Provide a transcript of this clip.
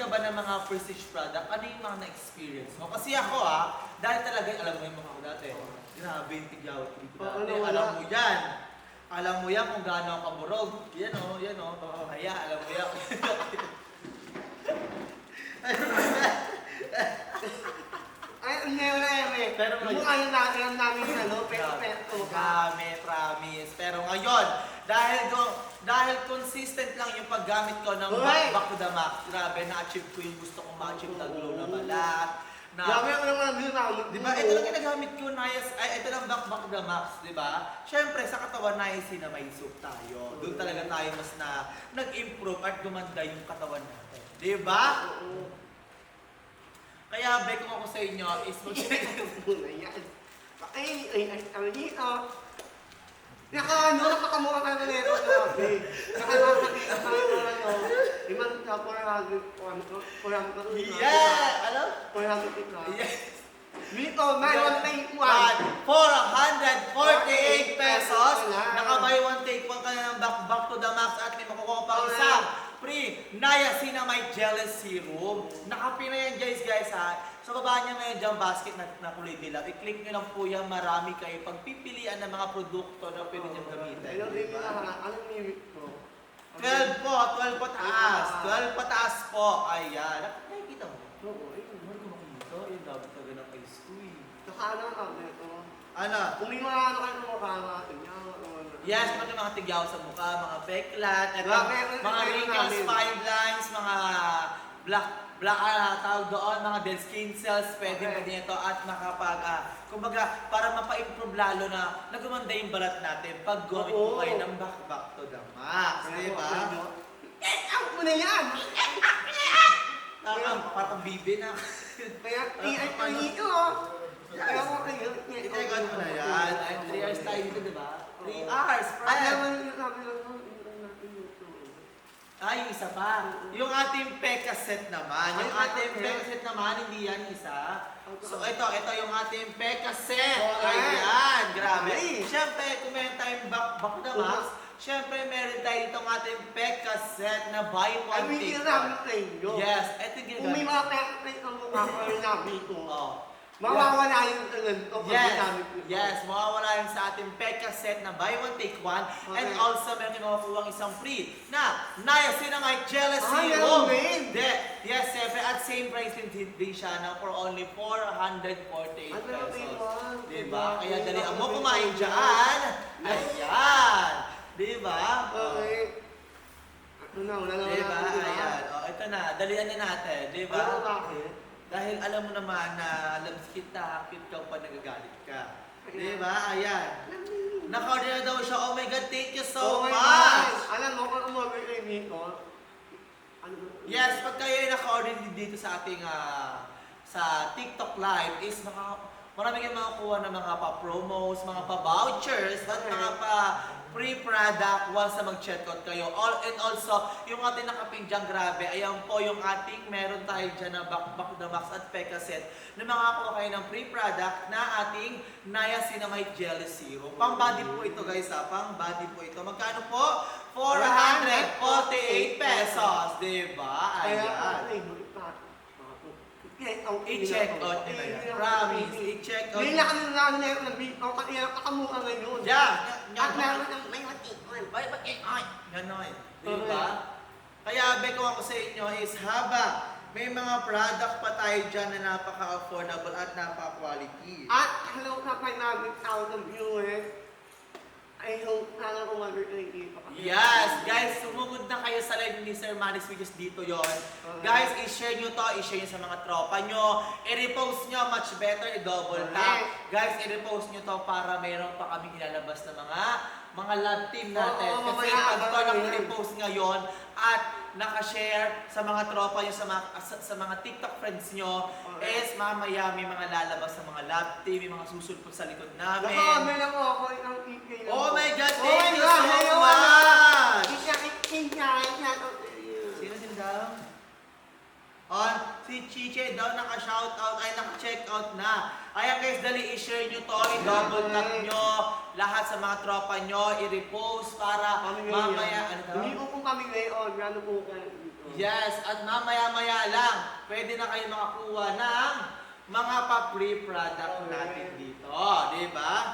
ka ba ng mga prestige product? Ano yung mga na-experience mo? Kasi ako dahil talaga, alam mo yung mga ko dati, grabe yung tigyawat ko dito dati. Alam mo yan. Alam mo yan kung gaano ako kamurog. Yan o, yan o. Kaya, alam mo yan. Pero ngayon alam namin promise. Pero ngayon, dahil consistent lang yung paggamit ko ng back to the max, grabe, na-achieve ko yung gusto kong ma-achieve na glow na balat. Grabe ako naman ang ginamit. Di ba? Ito lang ginagamit ko, ito lang back to the max, di ba? Siyempre, sa katawan, naisin na may soup tayo. Doon talaga tayo mas nag-improve at gumanda yung katawan natin. Di ba? Kaya, kung ako sa inyo, is mag-check. Ano dito? Nakakamukha ka na nito. Nakakakita ka na Iman ka, 400. Yeah! Ano? 400 Yes! Dito, may 1 448 pesos. Naka-buy one take one ka na ng back to the max at may makukuha pa isang free niacinamide jelly serum. Nakapin na yan guys Sa baba niya ngayon dyan basket na kulay dilaw. I-click nyo lang po yan, marami kayo pagpipilian ng mga produkto na pwede nyo gamitin. Anong limit ko? 12 po, 12 pataas. 12 pataas po. Ayan. Nakikita mo? Oo, Ano ko makikita? Yung dapat ka ganang kay Squee. Saka ano ito? Ano? Kung may mga ano kayo ng mukha natin, Yes, pati mga tigyaw sa mukha, mga peklat, mga wrinkles, namin. fine lines, mga tawag doon, mga dead skin cells, pwede ito at kumbaga, para mapa-improve lalo na nagumanda yung balat natin pag gumit mo kayo ng back to the max, di ba? Out mo na yan! Parang bibi na. Kaya, ito Kaya ko kayo. Itegon mo na yan. 3 hours tayo dito, di ba? 3 hours, Ay, friend! naman yung sabi lang natin ito. Yung isa pa. Yung ating Pekka set naman. Yung ating Pekka set naman, hindi yan isa. So ito yung ating Pekka set. Ayan, grabe. Siyempre, kung meron tayong back to the max, siyempre meron tayo ditong ating Pekka set na buy one take one. Yes, ito yung Kung may ginagamit. mga Pekka ang mukha ko yung nabi ko, Oh. mawawala yung talento pag ginamit ko. Yes, mawawala yung sa ating Pekka set na buy one take one. And also, meron kayo makukuha isang free na niacinamide jelly serum. Yes, siyempre, at same price din siya na for only 448 pesos. Diba? Kaya dalihan mo kumain dyan. Ayan. Diba? Okay. Wala na. Diba? Ayan. Ito na. Dalihan na natin. Diba? Ano bakit? Dahil alam mo naman na labs kita, cute ka pa nagagalit ka. Diba? Ayan. Naka-order na daw siya. Oh my God, thank you so much! Alam mo, kung umorder kayo dito, Yes, pag kayo ay naka-order dito sa ating sa TikTok Live is marami kayong makakuha ng mga pa-promos, mga pa-vouchers, at mga pa-free product once na mag-checkout kayo. And also, yung ating nakapin dyan, grabe, ayan po yung ating meron tayo dyan na back to the max at Pekka set na makakuha kayo ng free product na ating niacinamide jelly serum. Pang-body po ito guys pang-body po ito. Magkano po? 448 pesos, diba? Ayan. I-check out nila yan. Promise, i-check out. Hindi na kami nalaman na bito, kasi nakamukha ngayon. Yeah. At meron ng may matikon. Ganon. Diba? Kaya beko ako sa inyo is may mga product pa tayo dyan na napaka-affordable at napaka-quality. At hello na 500,000 viewers. I hope sana umagod kayo dito. Yes, guys, sumugod na kayo sa live ni Sir Manny's videos dito yon. Guys, i-share nyo to, i-share nyo sa mga tropa nyo, i-repost nyo, much better, i-double tap. Guys, i-repost nyo to para mayroon pa kami ilalabas na mga love team natin. Kasi pag to nag-repost ngayon at nakashare sa mga tropa nyo, sa mga TikTok friends nyo, is mamaya may mga lalabas sa mga love team, may mga susulpot sa likod namin. Nakakamay lang ako ng PK lang. Oh my God, thank you so much! Sino daw? Si Chiche daw naka-shoutout, ay naka-checkout na. Ayan guys, dali i-share nyo to, i-double tap nyo, lahat sa mga tropa nyo, i-repost para mamaya, Hindi po kami ngayon, gano'n po kayo dito. Yes, at mamaya-maya lang, pwede na kayo makakuha ng mga pa-free product natin dito. Di ba?